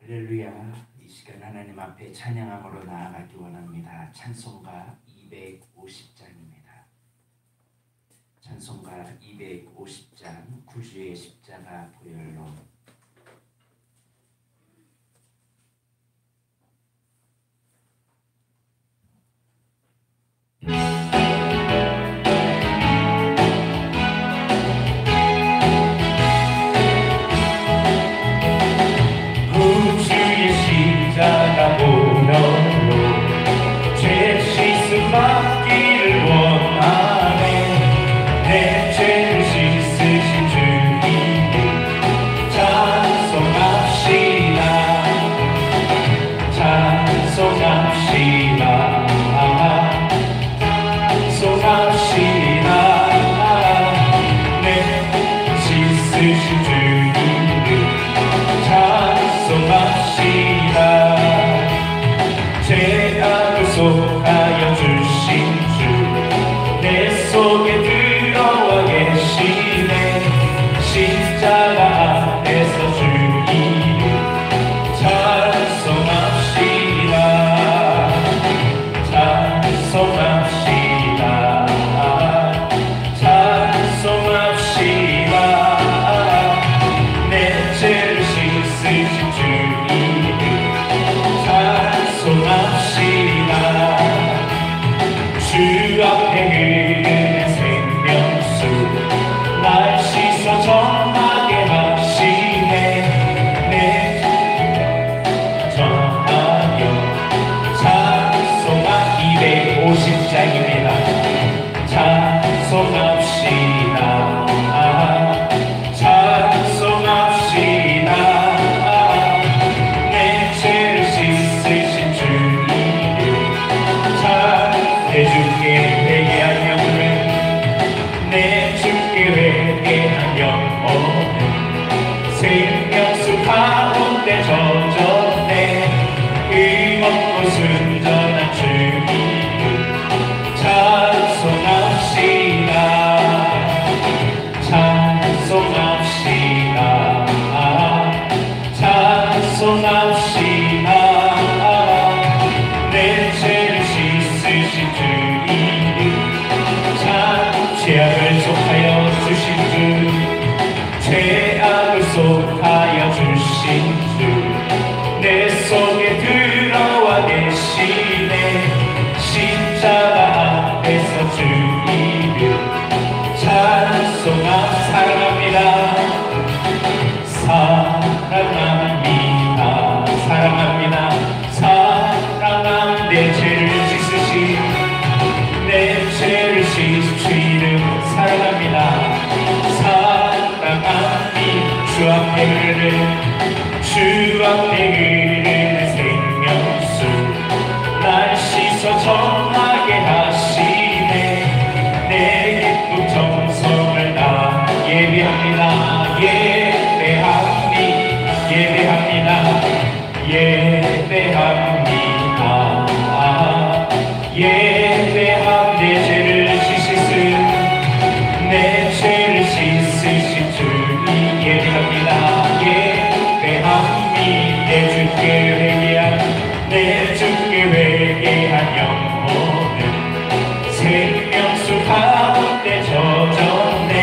할렐루야. 이 시간 하나님 앞에 찬양함으로 나아가기 원합니다. 찬송가 250장입니다. 찬송가 250장 구주의 십자가 보혈로. 십자가 보혈로 죄 씻음 받기를 원하네. 내 죄를 씻으신 주님을 찬송합시다. 찬송합시다. 찬송합시다. 내 씻으신 주님을 찬송합시다. 죄악을 속하여 주신 주 내 속에 들어와 계시네. 십자가 앞에서 주 이름 찬송합시다. 찬송합시다. 찬송합시다. 내 죄를 씻으신 주 이름 찬송합시다. 주 앞에 흐르는 생명수 날 씻어 정하게 하시네. 내 전하여 찬송한 250장입니다. 찬송합시다. 찬송합시다. 내 죄를 씻으신 주 이름 내 주께 회개한 영혼을 내 주께 회개한 영혼을 생명수 가운데 젖었네. 의롭고 순전한 주 이름 찬송합시다. 찬송합시다. 찬송합시다. 내 죄를 씻으신 주 이름 죄악을 속하여 주신 주 죄악을 속하여 주신 주 내 속에 들어와 계시네. 십자가 앞에서 주 이름 사랑합니다. 사랑합니다. 사랑합니다. 사랑한 내 죄를 씻으신 내 죄를 씻으신 주 이름 사랑합니다. 사랑합니다. 주 앞에 흐르는 주 앞에 흐르는 생명수 날 씻어 정하게 하시네. 내 기쁨 정성을 다 예배합니다. 예배합니다. 예배합니다. 예배합니다. 내 죄를 씻으신 내 죄를 씻으신 주님 예배합니다. 예배합니다. 내 주께 회개한 내 주께 회개한 영혼을 생명수 가운데 젖었네.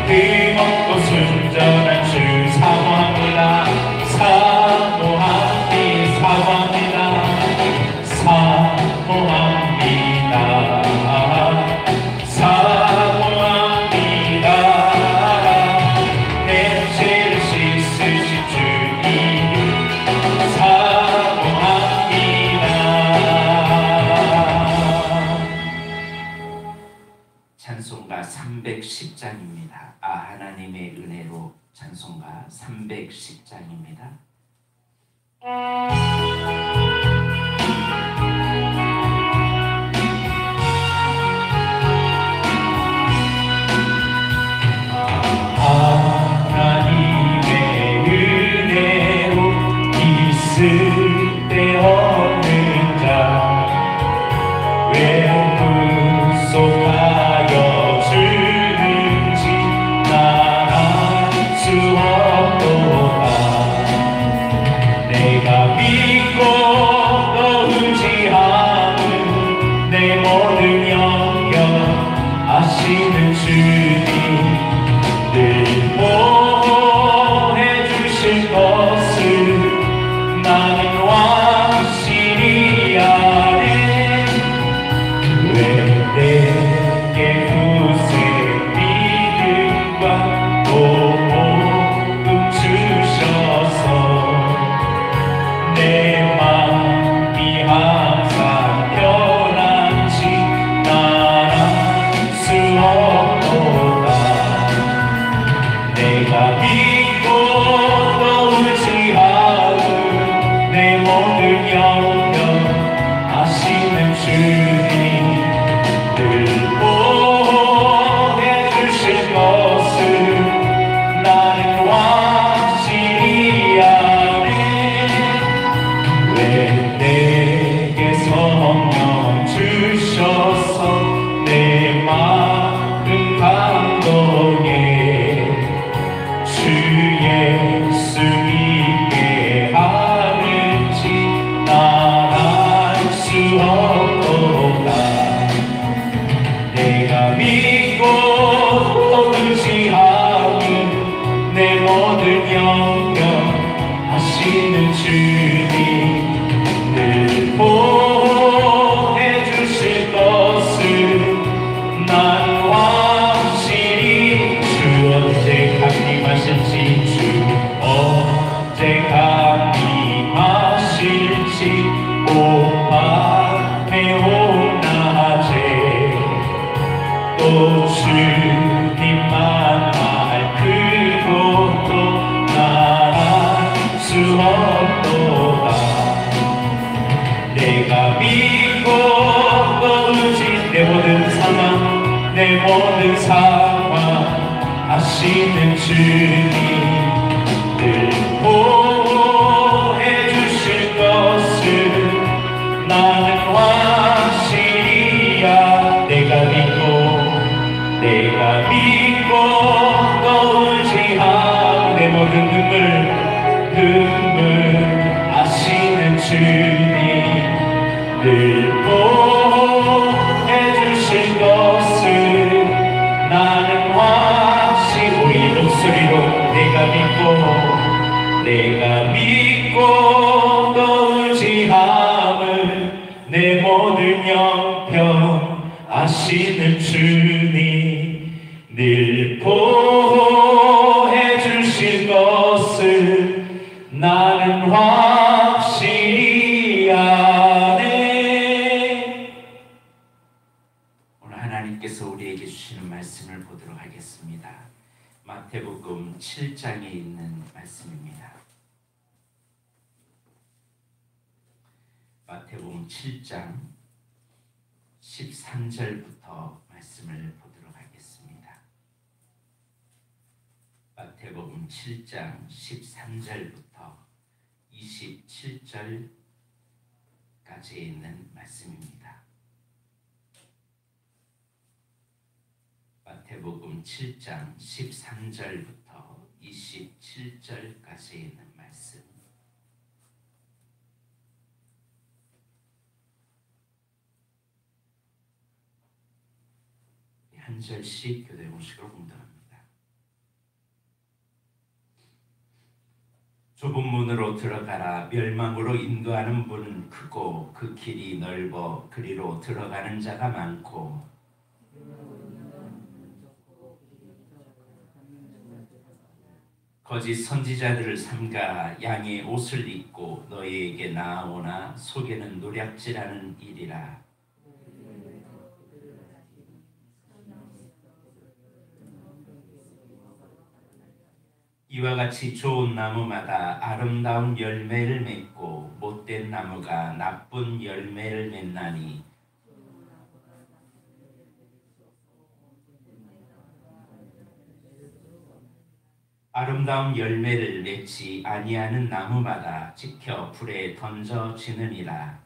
의롭고 순전한 주 사모합니다. 사모합니다. 사모합니다. 사모합니다. 내 죄를 씻으신 주 이름 사모합니다. 찬송가 310장입니다. 하나님의 은혜로 찬송가 310장입니다. 하나님의 은혜로 있을 때 없는 자 왜 불속하여 주는지 난 알 수 없도다. 것을 나는 확실히 아네. 왜 내게 후세 믿음과 복음 주셔서 내 마음이 항상 편한지 말할 수 없도다. 내가 믿고 또 의지하는 내 모든 영역 아시는 주님 늘 보호해 주실 것을 나는 확실히 아네. 왜 내게 성령 주셔서 내 마음 감동해 주 예수 믿게 하는지 말할 수 없도다. 내가 믿고 또 의지하는 내 모든 영역 하시는 주님 늘 보호해 주실 것을 난 확실히 주 언제 강림하실지 주 언제 강림하실지 오 밤에 오낮에 또 주님 만날 그곳도 말할 수 없도다. 내가 믿고 또 의지 내 모든 상황 아시는 주님 늘 보호해 주실 것을 나는 확실히야. 내가 믿고 또 의지하는 내 모든 눈물 아시는 주님 늘 보호해 주실 것을 나는 확실히 우리 목소리로 내가 믿고 또 의지함을 내 모든 영평 아시는 주님 늘 보호해 주실 것을 나는 확실히 아네. 오늘 하나님께서 우리에게 주시는 말씀을 보도록 하겠습니다. 마태복음 7장에 있는 말씀입니다. 마태복음 7장 13절부터 말씀을 보도록 하겠습니다. 마태복음 7장 13절부터 27절까지 있는 말씀입니다. 마태복음 7장 13절부터 27절까지 있는 말씀. 한 절씩 교대 공식으로 공독합니다. 좁은 문으로 들어가라. 멸망으로 인도하는 문은 크고 그 길이 넓어 그리로 들어가는 자가 많고 거짓 선지자들을 삼가 양의 옷을 입고 너희에게 나아오나 속에는 노략질하는 일이라. 이와 같이 좋은 나무마다 아름다운 열매를 맺고 못된 나무가 나쁜 열매를 맺나니 아름다운 열매를 맺지 아니하는 나무마다 지켜 불에 던져지느니라.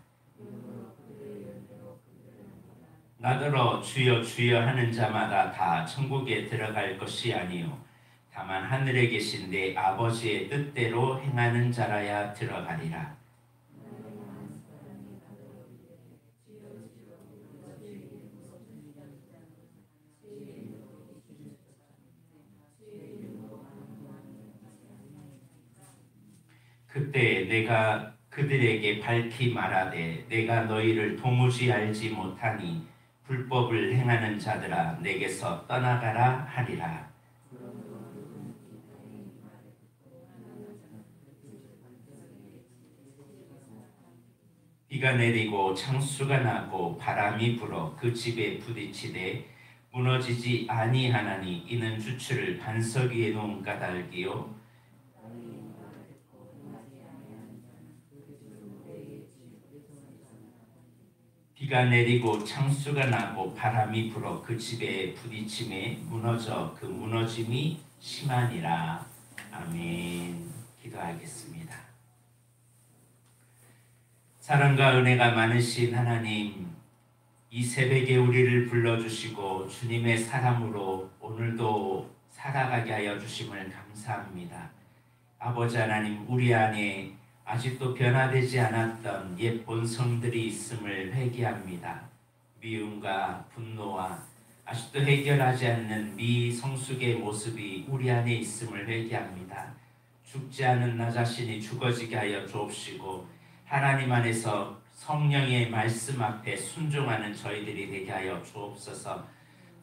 나더러 주여 주여 하는 자마다 다 천국에 들어갈 것이 아니요 다만 하늘에 계신 내 아버지의 뜻대로 행하는 자라야 들어가리라. 그때 내가 그들에게 밝히 말하되 내가 너희를 도무지 알지 못하니 불법을 행하는 자들아 내게서 떠나가라 하리라. 비가 내리고 창수가 나고 바람이 불어 그 집에 부딪히되 무너지지 아니하나니 이는 주추를 반석 위에 놓은 까닭이요 비가 내리고 창수가 나고 바람이 불어 그 집에 부딪힘에 무너져 그 무너짐이 심하니라. 아멘. 기도하겠습니다. 사랑과 은혜가 많으신 하나님, 이 새벽에 우리를 불러주시고 주님의 사랑으로 오늘도 살아가게 하여 주심을 감사합니다. 아버지 하나님, 우리 안에 아직도 변화되지 않았던 옛 본성들이 있음을 회개합니다. 미움과 분노와 아직도 해결하지 않는 미성숙의 모습이 우리 안에 있음을 회개합니다. 죽지 않은 나 자신이 죽어지게 하여 주옵시고 하나님 안에서 성령의 말씀 앞에 순종하는 저희들이 되게 하여 주옵소서.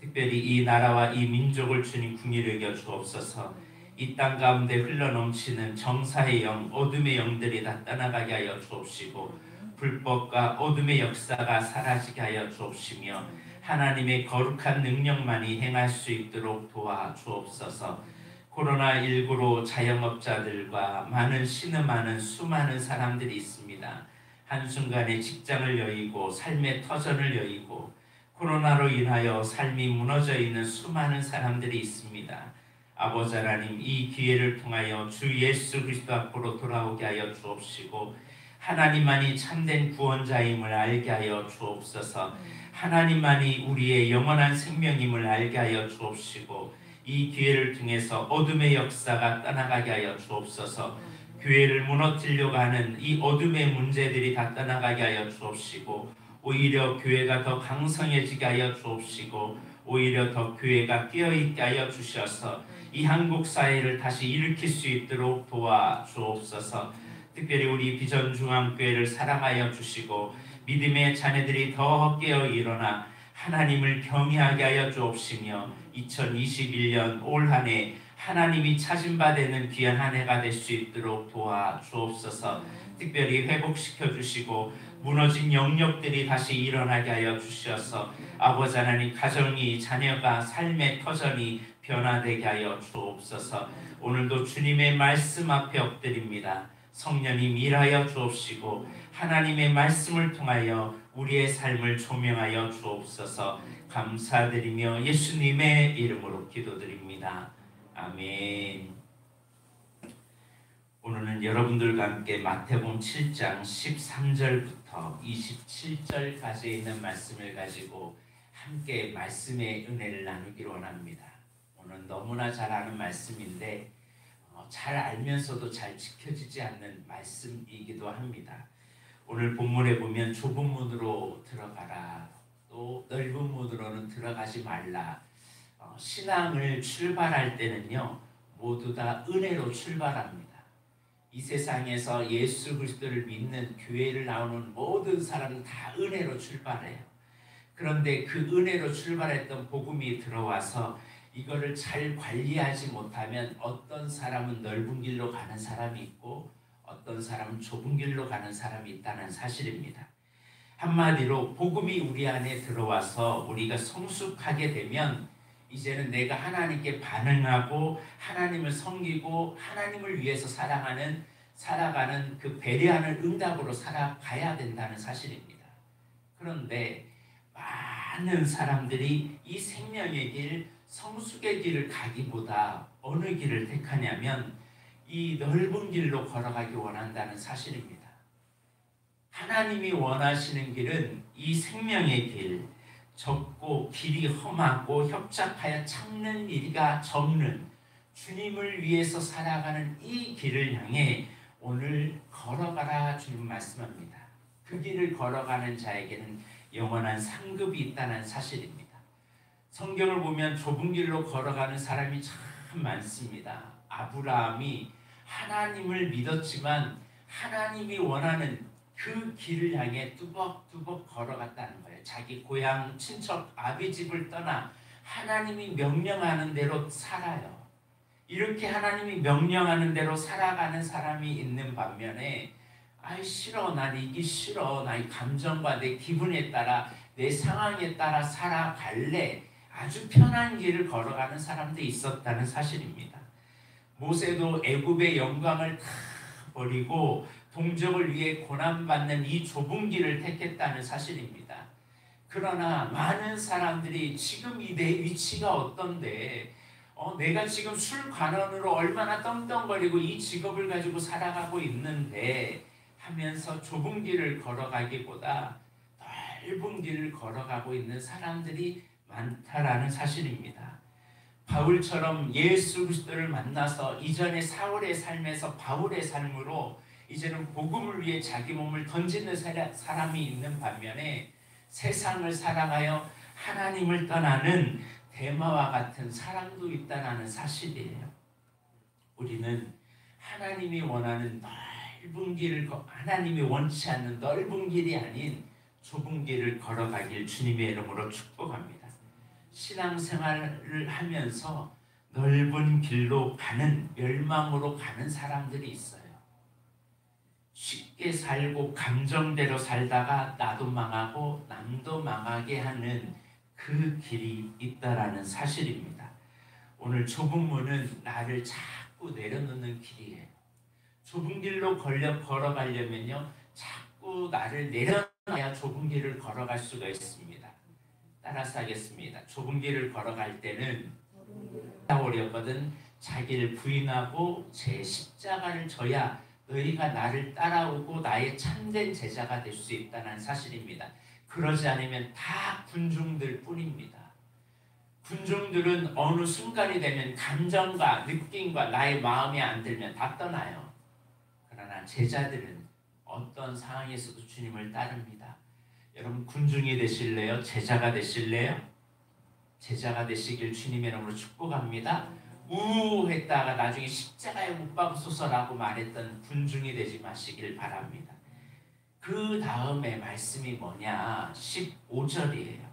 특별히 이 나라와 이 민족을 주님 긍휼히 여겨 주옵소서. 이 땅 가운데 흘러넘치는 정사의 영, 어둠의 영들이 다 떠나가게 하여 주옵시고 불법과 어둠의 역사가 사라지게 하여 주옵시며 하나님의 거룩한 능력만이 행할 수 있도록 도와 주옵소서. 코로나19로 자영업자들과 많은 신음하는 수많은 사람들이 있습니다. 한순간에 직장을 여의고 삶의 터전을 여의고 코로나로 인하여 삶이 무너져 있는 수많은 사람들이 있습니다. 아버지 하나님, 이 기회를 통하여 주 예수 그리스도 앞으로 돌아오게 하여 주옵시고 하나님만이 참된 구원자임을 알게 하여 주옵소서. 하나님만이 우리의 영원한 생명임을 알게 하여 주옵시고 이 기회를 통해서 어둠의 역사가 떠나가게 하여 주옵소서. 교회를 무너뜨리려고 하는 이 어둠의 문제들이 다 떠나가게 하여 주옵시고 오히려 교회가 더 강성해지게 하여 주옵시고 오히려 더 교회가 깨어있게 하여 주셔서 이 한국 사회를 다시 일으킬 수 있도록 도와 주옵소서. 특별히 우리 비전중앙교회를 사랑하여 주시고 믿음의 자녀들이 더 깨어 일어나 하나님을 경외하게 하여 주옵시며 2021년 올 한 해 하나님이 찾은 바 되는 귀한 한 해가 될 수 있도록 도와 주옵소서. 특별히 회복시켜 주시고 무너진 영역들이 다시 일어나게 하여 주셔서 아버지 하나님, 가정이 자녀가 삶의 터전이 변화되게 하여 주옵소서. 오늘도 주님의 말씀 앞에 엎드립니다. 성령님 일하여 주옵시고 하나님의 말씀을 통하여 우리의 삶을 조명하여 주옵소서. 감사드리며 예수님의 이름으로 기도드립니다. 아멘. 오늘은 여러분들과 함께 마태복음 7장 13절부터 27절까지 있는 말씀을 가지고 함께 말씀의 은혜를 나누기를 원합니다. 오늘 너무나 잘 아는 말씀인데 잘 알면서도 잘 지켜지지 않는 말씀이기도 합니다. 오늘 본문에 보면 좁은 문으로 들어가라, 또 넓은 문으로는 들어가지 말라. 신앙을 출발할 때는요, 모두 다 은혜로 출발합니다. 이 세상에서 예수 그리스도를 믿는 교회를 나오는 모든 사람은 다 은혜로 출발해요. 그런데 그 은혜로 출발했던 복음이 들어와서 이거를 잘 관리하지 못하면 어떤 사람은 넓은 길로 가는 사람이 있고 어떤 사람은 좁은 길로 가는 사람이 있다는 사실입니다. 한마디로 복음이 우리 안에 들어와서 우리가 성숙하게 되면 이제는 내가 하나님께 반응하고 하나님을 섬기고 하나님을 위해서 살아가는 그 배려하는 응답으로 살아가야 된다는 사실입니다. 그런데 많은 사람들이 이 생명의 길, 성숙의 길을 가기보다 어느 길을 택하냐면 이 넓은 길로 걸어가기 원한다는 사실입니다. 하나님이 원하시는 길은 이 생명의 길, 좁고 길이 험하고 협착하여 찾는 이리가 적는 주님을 위해서 살아가는 이 길을 향해 오늘 걸어가라 주님 말씀합니다. 그 길을 걸어가는 자에게는 영원한 상급이 있다는 사실입니다. 성경을 보면 좁은 길로 걸어가는 사람이 참 많습니다. 아브라함이 하나님을 믿었지만 하나님이 원하는 그 길을 향해 뚜벅뚜벅 걸어갔다는 거예요. 자기 고향 친척 아비 집을 떠나 하나님이 명령하는 대로 살아요. 이렇게 하나님이 명령하는 대로 살아가는 사람이 있는 반면에 아이 싫어, 난 이기 싫어, 나 이 감정과 내 기분에 따라 내 상황에 따라 살아갈래, 아주 편한 길을 걸어가는 사람도 있었다는 사실입니다. 모세도 애굽의 영광을 다 버리고 동족을 위해 고난받는 이 좁은 길을 택했다는 사실입니다. 그러나 많은 사람들이 지금 내 위치가 어떤데 내가 지금 술관원으로 얼마나 떵떵거리고 이 직업을 가지고 살아가고 있는데 하면서 좁은 길을 걸어가기보다 넓은 길을 걸어가고 있는 사람들이 많다라는 사실입니다. 바울처럼 예수 그리스도를 만나서 이전에 사울의 삶에서 바울의 삶으로 이제는 복음을 위해 자기 몸을 던지는 사람이 있는 반면에 세상을 살아가여 하나님을 떠나는 데마와 같은 사람도 있다는 사실이에요. 우리는 하나님이 원하는 넓은 길을, 하나님이 원치 않는 넓은 길이 아닌 좁은 길을 걸어가길 주님의 이름으로 축복합니다. 신앙생활을 하면서 넓은 길로 가는, 멸망으로 가는 사람들이 있어요. 쉽게 살고 감정대로 살다가 나도 망하고 남도 망하게 하는 그 길이 있다라는 사실입니다. 오늘 좁은 문은 나를 자꾸 내려놓는 길이에요. 좁은 길로 걸어가려면요, 자꾸 나를 내려놔야 좁은 길을 걸어갈 수가 있습니다. 따라서 하겠습니다. 좁은 길을 걸어갈 때는 어렵거든. 자기를 부인하고 제 십자가를 져야 너희가 나를 따라오고 나의 참된 제자가 될 수 있다는 사실입니다. 그러지 않으면 다 군중들 뿐입니다. 군중들은 어느 순간이 되면 감정과 느낌과 나의 마음에 안 들면 다 떠나요. 그러나 제자들은 어떤 상황에서도 주님을 따릅니다. 여러분 군중이 되실래요? 제자가 되실래요? 제자가 되시길 주님의 이름으로 축복합니다. 우했다가 나중에 십자가에 못 박으소서라고 말했던 군중이 되지 마시길 바랍니다. 그 다음에 말씀이 뭐냐? 15절이에요.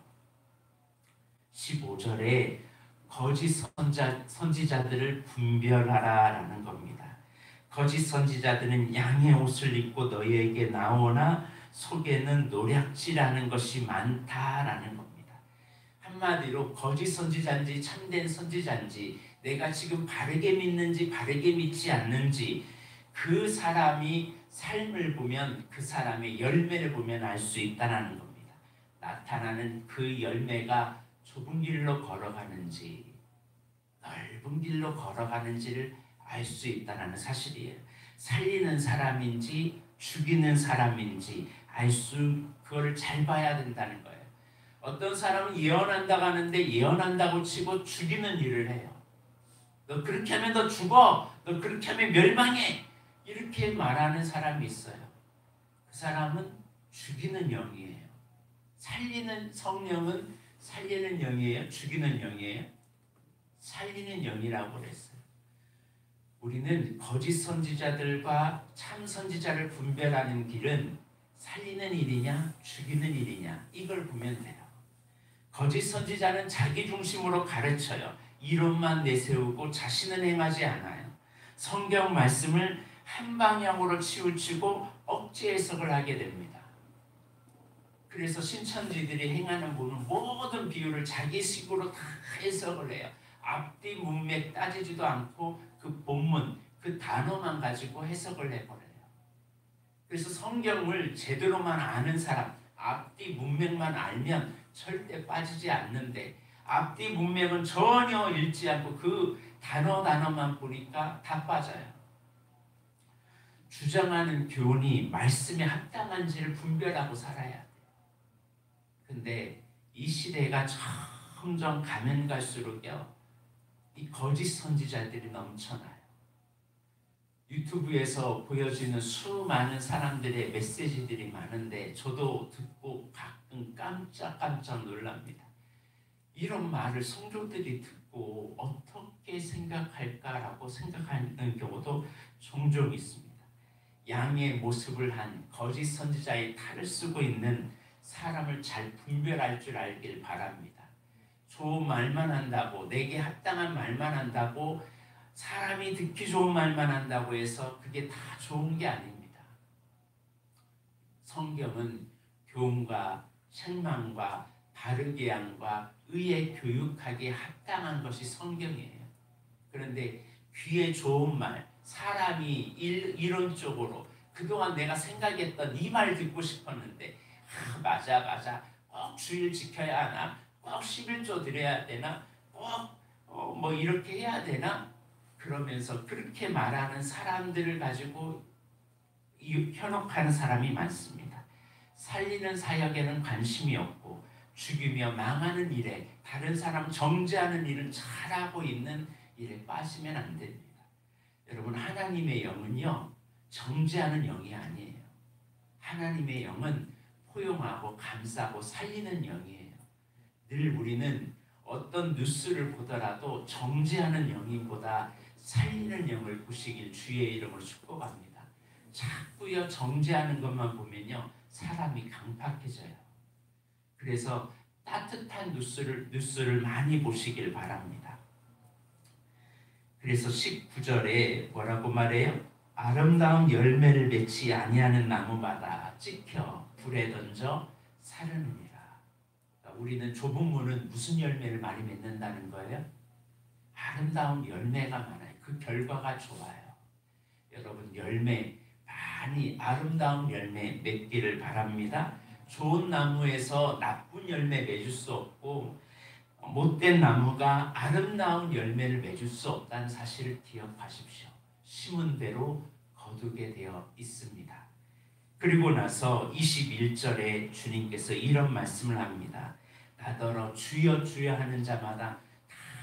15절에 거짓 선지자들을 분별하라라는 겁니다. 거짓 선지자들은 양의 옷을 입고 너희에게 나오나 속에는 노략질하는 것이 많다라는 겁니다. 한마디로 거짓 선지자인지 참된 선지자인지, 내가 지금 바르게 믿는지 바르게 믿지 않는지, 그 사람이 삶을 보면, 그 사람의 열매를 보면 알 수 있다는 겁니다. 나타나는 그 열매가 좁은 길로 걸어가는지 넓은 길로 걸어가는지를 알 수 있다는 사실이에요. 살리는 사람인지 죽이는 사람인지 그거를 잘 봐야 된다는 거예요. 어떤 사람은 예언한다고 하는데 예언한다고 치고 죽이는 일을 해요. 너 그렇게 하면 너 죽어, 너 그렇게 하면 멸망해, 이렇게 말하는 사람이 있어요. 그 사람은 죽이는 영이에요. 살리는 성령은 살리는 영이에요? 죽이는 영이에요? 살리는 영이라고 그랬어요. 우리는 거짓 선지자들과 참 선지자를 분별하는 길은 살리는 일이냐 죽이는 일이냐, 이걸 보면 돼요. 거짓 선지자는 자기 중심으로 가르쳐요. 이론만 내세우고 자신은 행하지 않아요. 성경 말씀을 한 방향으로 치우치고 억지 해석을 하게 됩니다. 그래서 신천지들이 행하는 모든 비유를 자기식으로 다 해석을 해요. 앞뒤 문맥 따지지도 않고 그 본문, 그 단어만 가지고 해석을 해버려요. 그래서 성경을 제대로만 아는 사람, 앞뒤 문맥만 알면 절대 빠지지 않는데, 앞뒤 문맥은 전혀 읽지 않고 그 단어만 보니까 다 빠져요. 주장하는 교훈이 말씀에 합당한지를 분별하고 살아야 돼요. 근데 이 시대가 점점 가면 갈수록요, 이 거짓 선지자들이 넘쳐나요. 유튜브에서 보여지는 수많은 사람들의 메시지들이 많은데 저도 듣고 가끔 깜짝 놀랍니다. 이런 말을 성도들이 듣고 어떻게 생각할까라고 생각하는 경우도 종종 있습니다. 양의 모습을 한 거짓 선지자의 탈을 쓰고 있는 사람을 잘 분별할 줄 알길 바랍니다. 좋은 말만 한다고, 내게 합당한 말만 한다고, 사람이 듣기 좋은 말만 한다고 해서 그게 다 좋은 게 아닙니다. 성경은 교훈과 책망과 바르게 함과 의에 교육하기에 합당한 것이 성경이에요. 그런데 귀에 좋은 말, 사람이 이론적으로 그동안 내가 생각했던 이 말 듣고 싶었는데 맞아 꼭 주일 지켜야 하나, 꼭 11조 드려야 되나, 꼭 뭐 이렇게 해야 되나, 그러면서 그렇게 말하는 사람들을 가지고 현혹하는 사람이 많습니다. 살리는 사역에는 관심이 없고 죽이며 망하는 일에, 다른 사람 정죄하는 일은 잘하고 있는 일에 빠지면 안 됩니다. 여러분, 하나님의 영은요, 정죄하는 영이 아니에요. 하나님의 영은 포용하고 감싸고 살리는 영이에요. 늘 우리는 어떤 뉴스를 보더라도 정죄하는 영이보다 살리는 영을 보시길 주의 이름으로 축복합니다. 자꾸요 정죄하는 것만 보면요 사람이 강팍해져요. 그래서 따뜻한 뉴스를 많이 보시길 바랍니다. 그래서 19절에 뭐라고 말해요? 아름다운 열매를 맺지 아니하는 나무마다 찍혀 불에 던져 사르느니라. 우리는 좁은 문은 무슨 열매를 많이 맺는다는 거예요? 아름다운 열매가 많아요. 그 결과가 좋아요. 여러분, 열매 많이 아름다운 열매 맺기를 바랍니다. 좋은 나무에서 나쁜 열매 맺을 수 없고 못된 나무가 아름다운 열매를 맺을 수 없다는 사실을 기억하십시오. 심은 대로 거두게 되어 있습니다. 그리고 나서 21절에 주님께서 이런 말씀을 합니다. 나더러 주여 주여 하는 자마다 다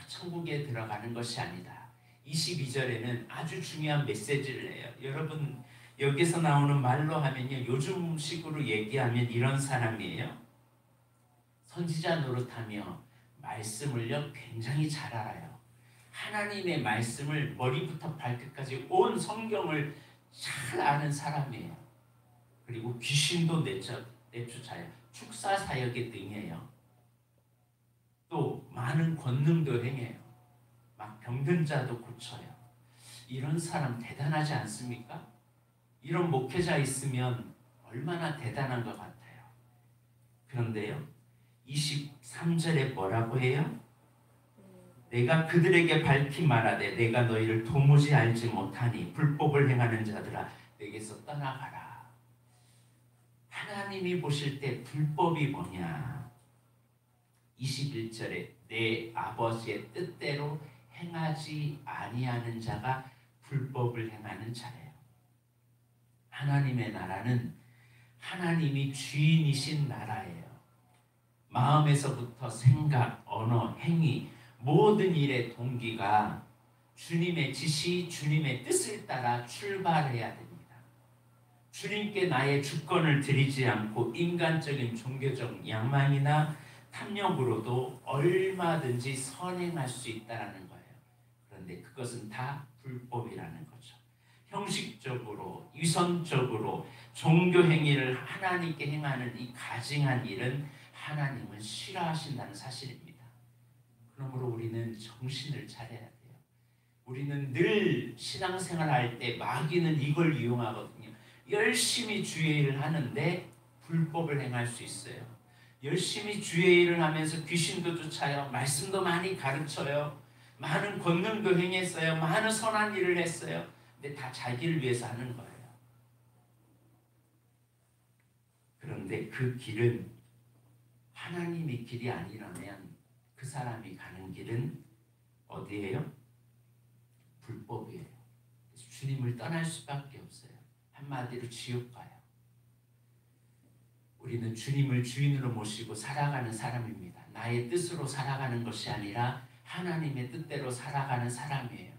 천국에 들어가는 것이 아니다. 22절에는 아주 중요한 메시지를 해요. 여러분, 여기서 나오는 말로 하면요, 요즘식으로 얘기하면 이런 사람이에요. 선지자 노릇하며 말씀을요 굉장히 잘 알아요. 하나님의 말씀을 머리부터 발끝까지 온 성경을 잘 아는 사람이에요. 그리고 귀신도 내쫓아요. 축사 사역에 등해요. 또 많은 권능도 행해요. 막 병든 자도 고쳐요. 이런 사람 대단하지 않습니까? 이런 목회자 있으면 얼마나 대단한 것 같아요. 그런데요, 23절에 뭐라고 해요? 내가 그들에게 밝히 말하되 내가 너희를 도무지 알지 못하니 불법을 행하는 자들아 내게서 떠나가라. 하나님이 보실 때 불법이 뭐냐? 21절에 내 아버지의 뜻대로 행하지 아니하는 자가 불법을 행하는 자예요. 하나님의 나라는 하나님이 주인이신 나라예요. 마음에서부터 생각, 언어, 행위, 모든 일의 동기가 주님의 지시, 주님의 뜻을 따라 출발해야 됩니다. 주님께 나의 주권을 드리지 않고 인간적인 종교적 양망이나 탐욕으로도 얼마든지 선행할 수 있다는 거예요. 그런데 그것은 다 불법이라는 거죠. 형식적으로, 위선적으로 종교 행위를 하나님께 행하는 이 가증한 일은 하나님은 싫어하신다는 사실입니다. 그러므로 우리는 정신을 차려야 돼요. 우리는 늘 신앙생활 할 때 마귀는 이걸 이용하거든요. 열심히 주의 일을 하는데 불법을 행할 수 있어요. 열심히 주의 일을 하면서 귀신도 쫓아요. 말씀도 많이 가르쳐요. 많은 권능도 행했어요. 많은 선한 일을 했어요. 근데 다 자기를 위해서 하는 거예요. 그런데 그 길은 하나님의 길이 아니라면 그 사람이 가는 길은 어디예요? 불법이에요. 그래서 주님을 떠날 수밖에 없어요. 한마디로 지옥 가요. 우리는 주님을 주인으로 모시고 살아가는 사람입니다. 나의 뜻으로 살아가는 것이 아니라 하나님의 뜻대로 살아가는 사람이에요.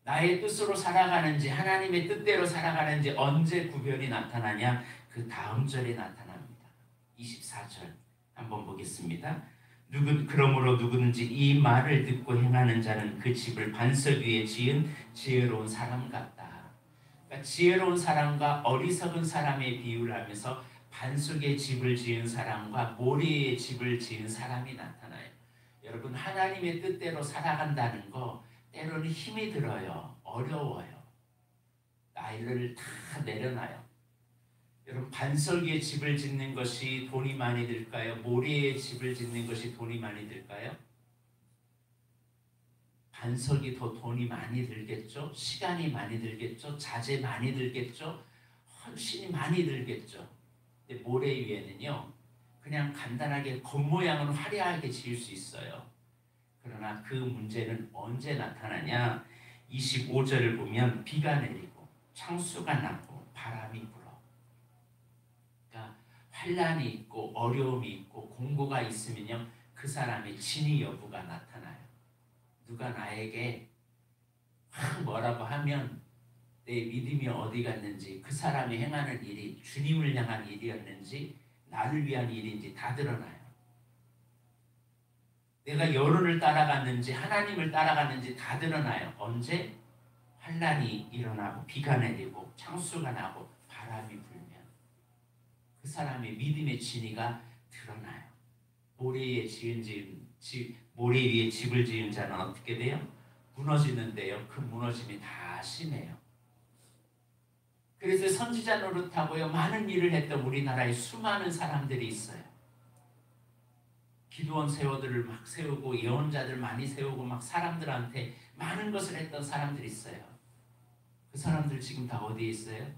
나의 뜻으로 살아가는지 하나님의 뜻대로 살아가는지 언제 구별이 나타나냐? 그 다음 절에 나타납니다. 24절 한번 보겠습니다. 그러므로 누구든지 이 말을 듣고 행하는 자는 그 집을 반석 위에 지은 지혜로운 사람 같다. 그러니까 지혜로운 사람과 어리석은 사람의 비유를 하면서 반석에 집을 지은 사람과 모래에 집을 지은 사람이 나타나요. 여러분, 하나님의 뜻대로 살아간다는 거 때로는 힘이 들어요. 어려워요. 나이를 다 내려놔요. 여러분, 반석 위에 집을 짓는 것이 돈이 많이 들까요? 모래에 집을 짓는 것이 돈이 많이 들까요? 반석이 더 돈이 많이 들겠죠? 시간이 많이 들겠죠? 자재 많이 들겠죠? 헌신이 많이 들겠죠? 근데 모래 위에는요, 그냥 간단하게 겉모양은 화려하게 지을 수 있어요. 그러나 그 문제는 언제 나타나냐? 25절을 보면 비가 내리고 창수가 나고 바람이 불어. 그러니까 환란이 있고 어려움이 있고 공고가 있으면요, 그 사람의 진위 여부가 나타나요. 누가 나에게 뭐라고 하면 내 믿음이 어디 갔는지, 그 사람이 행하는 일이 주님을 향한 일이었는지 나를 위한 일인지 다 드러나요. 내가 여론을 따라갔는지 하나님을 따라갔는지 다 드러나요. 언제? 환란이 일어나고 비가 내리고 창수가 나고 바람이 불면 그 사람의 믿음의 진위가 드러나요. 모래 위에 집을 지은 자는 어떻게 돼요? 무너지는데요. 그 무너짐이 다 심해요. 그래서 선지자 노릇하고요, 많은 일을 했던 우리나라에 수많은 사람들이 있어요. 기도원 세워들을 막 세우고 예언자들 많이 세우고 막 사람들한테 많은 것을 했던 사람들이 있어요. 그 사람들 지금 다 어디에 있어요?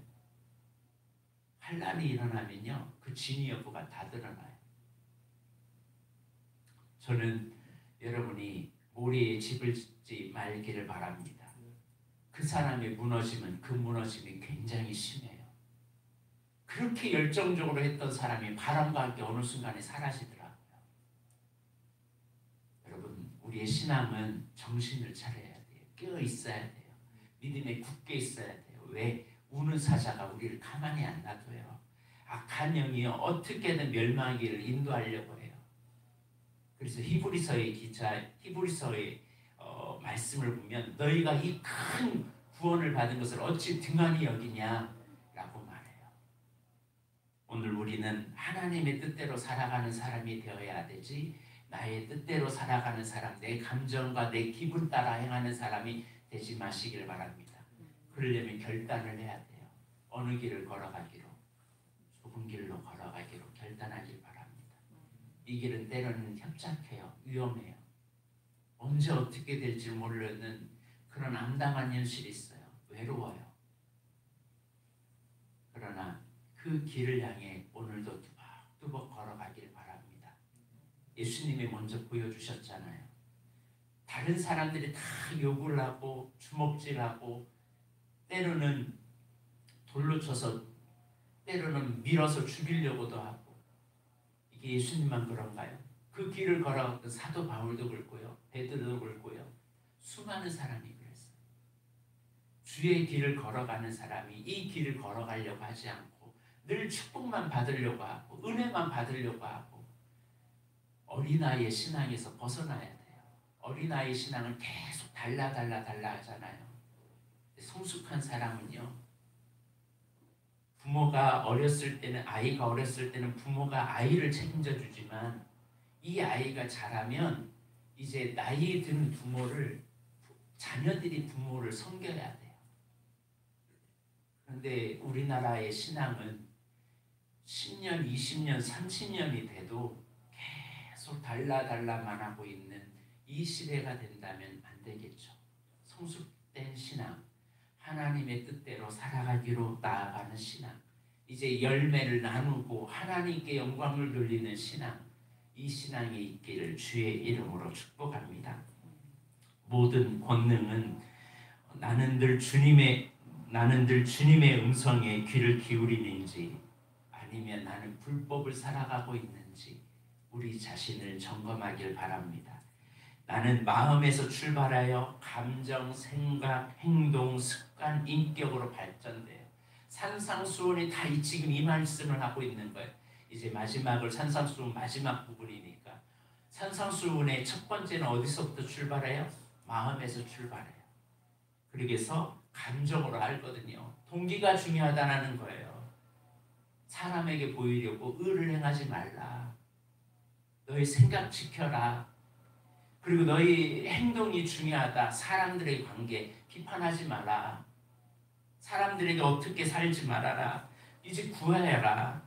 환란이 일어나면요, 그 진위 여부가 다 드러나요. 저는 여러분이 모래에 집을 짓지 말기를 바랍니다. 그 사람의 무너짐은 그 무너짐이 굉장히 심해요. 그렇게 열정적으로 했던 사람이 바람과 함께 어느 순간에 사라지더라고요. 여러분, 우리의 신앙은 정신을 차려야 돼요. 깨어 있어야 돼요. 믿음에 굳게 있어야 돼요. 왜? 우는 사자가 우리를 가만히 안 놔둬요. 악한 영이요, 어떻게든 멸망하기를 인도하려고 해요. 그래서 히브리서의 말씀을 보면 너희가 이 큰 구원을 받은 것을 어찌 등한히 여기냐라고 말해요. 오늘 우리는 하나님의 뜻대로 살아가는 사람이 되어야 되지, 나의 뜻대로 살아가는 사람, 내 감정과 내 기분 따라 행하는 사람이 되지 마시길 바랍니다. 그러려면 결단을 해야 돼요. 어느 길을 걸어가기로, 좁은 길로 걸어가기로 결단하길 바랍니다. 이 길은 때로는 협착해요. 위험해요. 언제 어떻게 될지 모르는 그런 암담한 현실이 있어요. 외로워요. 그러나 그 길을 향해 오늘도 뚜벅뚜벅 걸어가길 바랍니다. 예수님이 먼저 보여주셨잖아요. 다른 사람들이 다 욕을 하고 주먹질하고 때로는 돌로 쳐서 때로는 밀어서 죽이려고도 하고, 이게 예수님만 그런가요? 그 길을 걸어갔던 사도 바울도 그렇고요, 베드로도 그렇고요, 수많은 사람이 그랬어요. 주의 길을 걸어가는 사람이 이 길을 걸어가려고 하지 않고 늘 축복만 받으려고 하고 은혜만 받으려고 하고 어린아이의 신앙에서 벗어나야 돼요. 어린아이의 신앙은 계속 달라 하잖아요. 성숙한 사람은요, 아이가 어렸을 때는 부모가 아이를 책임져 주지만 이 아이가 자라면 이제 나이 든 자녀들이 부모를 섬겨야 돼요. 그런데 우리나라의 신앙은 10년, 20년, 30년이 돼도 계속 달라만 하고 있는 이 시대가 된다면 안 되겠죠. 성숙된 신앙, 하나님의 뜻대로 살아가기로 나아가는 신앙, 이제 열매를 나누고 하나님께 영광을 돌리는 신앙, 이 신앙이 있기를 주의 이름으로 축복합니다. 모든 권능은 나는 늘 주님의 음성에 귀를 기울이는지 아니면 나는 불법을 살아가고 있는지 우리 자신을 점검하길 바랍니다. 나는 마음에서 출발하여 감정, 생각, 행동, 습관, 인격으로 발전돼요. 산상수훈이 다 지금 이 말씀을 하고 있는 거예요. 이제 산상수훈 마지막 부분이니까 산상수훈의 첫 번째는 어디서부터 출발해요? 마음에서 출발해요. 그러기서 감정으로 알거든요. 동기가 중요하다는 거예요. 사람에게 보이려고 의를 행하지 말라. 너희 생각 지켜라. 그리고 너희 행동이 중요하다. 사람들의 관계 비판하지 마라. 사람들에게 어떻게 살지 말아라. 이제 구해라.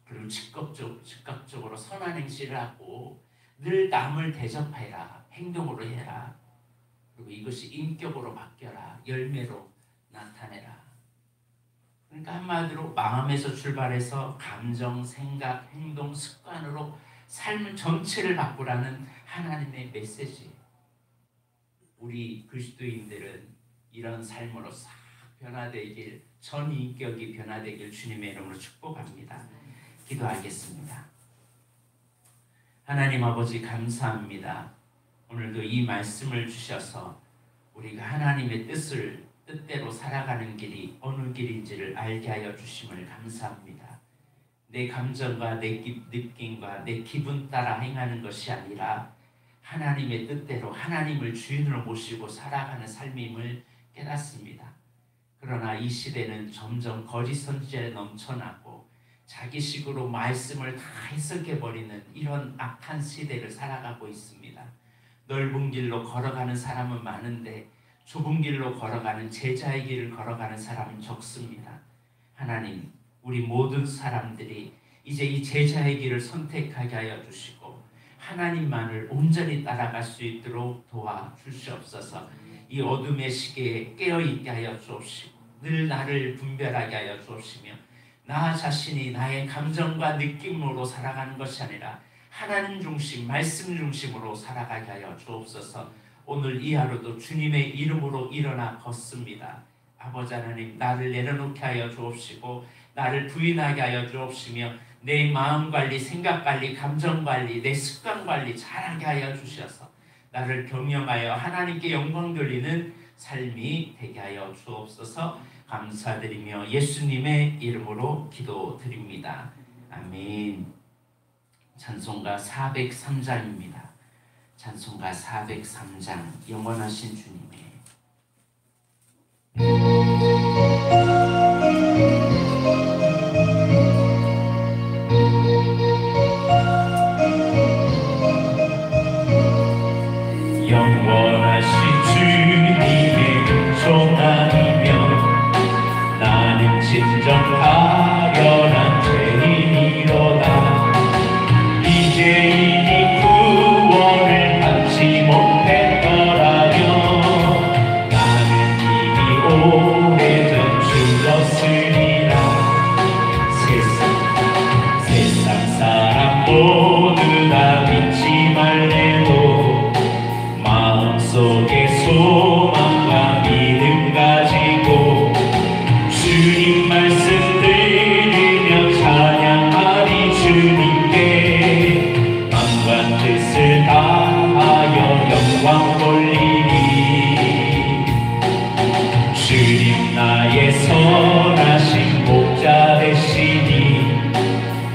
그리고 즉각적으로 선한 행실을 하고 늘 남을 대접해라. 행동으로 해라. 그리고 이것이 인격으로 바뀌어라. 열매로 나타내라. 그러니까 한마디로 마음에서 출발해서 감정, 생각, 행동, 습관으로 삶 전체를 바꾸라는 하나님의 메시지. 우리 그리스도인들은 이런 삶으로 싹 변화되길, 전 인격이 변화되길 주님의 이름으로 축복합니다. 기도하겠습니다. 하나님 아버지 감사합니다. 오늘도 이 말씀을 주셔서 우리가 하나님의 뜻대로 살아가는 길이 어느 길인지를 알게 하여 주심을 감사합니다. 내 감정과 내 느낌과 내 기분 따라 행하는 것이 아니라 하나님의 뜻대로 하나님을 주인으로 모시고 살아가는 삶임을 깨닫습니다. 그러나 이 시대는 점점 거짓 선지자에 넘쳐나고 자기식으로 말씀을 다 해석해버리는 이런 악한 시대를 살아가고 있습니다. 넓은 길로 걸어가는 사람은 많은데 좁은 길로 걸어가는 제자의 길을 걸어가는 사람은 적습니다. 하나님, 우리 모든 사람들이 이제 이 제자의 길을 선택하게 하여 주시고 하나님만을 온전히 따라갈 수 있도록 도와주시옵소서. 이 어둠의 시계에 깨어있게 하여 주옵시고 늘 나를 분별하게 하여 주옵시며 나 자신이 나의 감정과 느낌으로 살아가는 것이 아니라 하나님 중심, 말씀 중심으로 살아가게 하여 주옵소서. 오늘 이 하루도 주님의 이름으로 일어나 걷습니다. 아버지 하나님, 나를 내려놓게 하여 주옵시고 나를 부인하게 하여 주옵시며 내 마음 관리, 생각 관리, 감정 관리, 내 습관 관리 잘하게 하여 주셔서 나를 경영하여 하나님께 영광 돌리는 삶이 되게 하여 주옵소서. 감사드리며 예수님의 이름으로 기도드립니다. 아멘. 찬송가 403장입니다. 찬송가 403장, 영원하신 주님의 영원하신 주님의 종아이며 나는 진정 가련한 죄인이로다. 이제 이미 구원을 받지 못했더라면 나는 이미 오래전 죽었으리라. 세상 사람 모두 다 믿지 말래도 마음속에 소망과 믿음 가지고 주님 말씀 들으며 찬양하리. 주님께 마음과 뜻을 다하여 영광 돌리리. 주님 나의 선하신 목자 되시니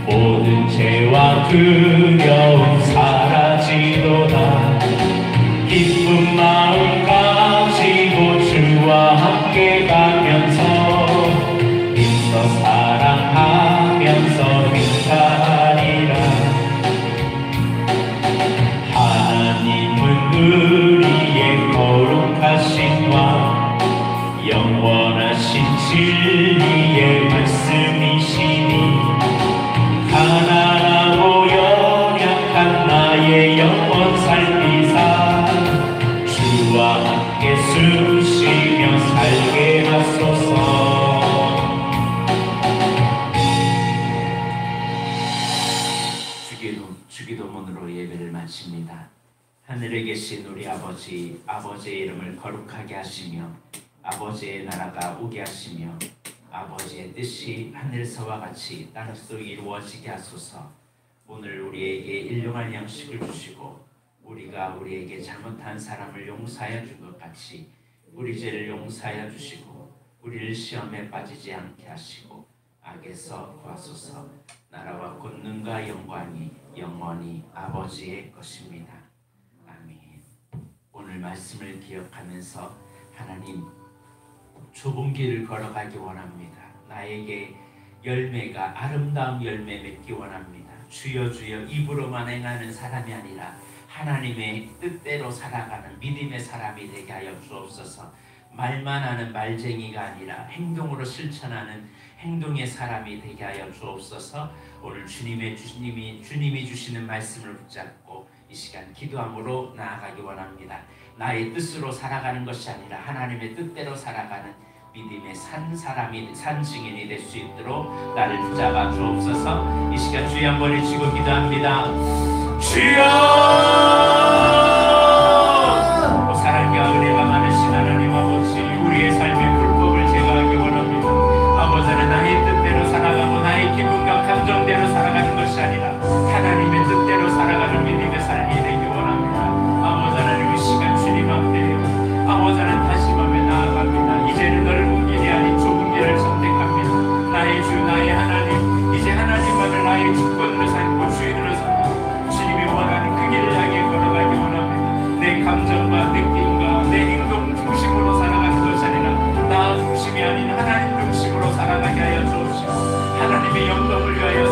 모든 죄와 두려움 사라지도다. 기쁜 마음 가지고 주와 함께 가면서 힘써 사랑하면서 행사하리라. 하나님은 우리의 거룩하신 왕, 영원하신 진리의 말씀이시니 가난하고 연약한 나의 영혼 살피사 주와 함께 숨쉬며 살게 하소서. 주기도문으로 예배를 마칩니다. 하늘에 계신 우리 아버지, 아버지의 이름을 거룩하게 하시며 아버지의 나라가 오게 하시며 아버지의 뜻이 하늘에서와 같이 땅에서도 이루어지게 하소서. 오늘 우리에게 일용할 양식을 주시고 우리가 우리에게 잘못한 사람을 용서하여 준 것 같이 우리 죄를 용서하여 주시고 우리를 시험에 빠지지 않게 하시고 악에서 구하소서. 나라와 권능과 영광이 영원히 아버지의 것입니다. 아멘. 오늘 말씀을 기억하면서 하나님 좁은 길을 걸어가기 원합니다. 나에게 열매가 아름다운 열매 맺기 원합니다. 주여 주여 입으로만 행하는 사람이 아니라 하나님의 뜻대로 살아가는 믿음의 사람이 되게 하여 주옵소서. 말만 하는 말쟁이가 아니라 행동으로 실천하는 행동의 사람이 되게 하여 주옵소서. 오늘 주님이 주시는 말씀을 붙잡고 이 시간 기도함으로 나아가기 원합니다. 나의 뜻으로 살아가는 것이 아니라 하나님의 뜻대로 살아가는 믿음의 산 증인이 될 수 있도록 나를 붙잡아 주옵소서. 이 시간 주여 한번 외치고 기도합니다. 주여! 사랑과 은혜가 많으신 하나님 아버지, 우리의 삶의 불법을 제거하기 원합니다. 아버지는 나의 뜻대로 살아가고 나의 기분과 감정대로 살아가는 것이 아니라 하나님의 뜻대로 살아가는 믿음의 삶이 되기 원합니다. 아버지는 이 시간 주님 앞에 아버지는 다시금에 나아갑니다. 이제는 넓은 길이 아닌 좁은 길을 선택합니다. 나의 주 나의 하나님, 이제 하나님만을 나의 주권으로 삼고 주인으로 삼고 주님이 원하는 그 길을 향해 걸어가기 원합니다. 내 감정과 느낌과 내 행동 중심으로 살아가는 것이 아니라 나 중심이 아닌 하나님 중심으로 살아가게 하여 주옵시고 하나님의 영광을 위하여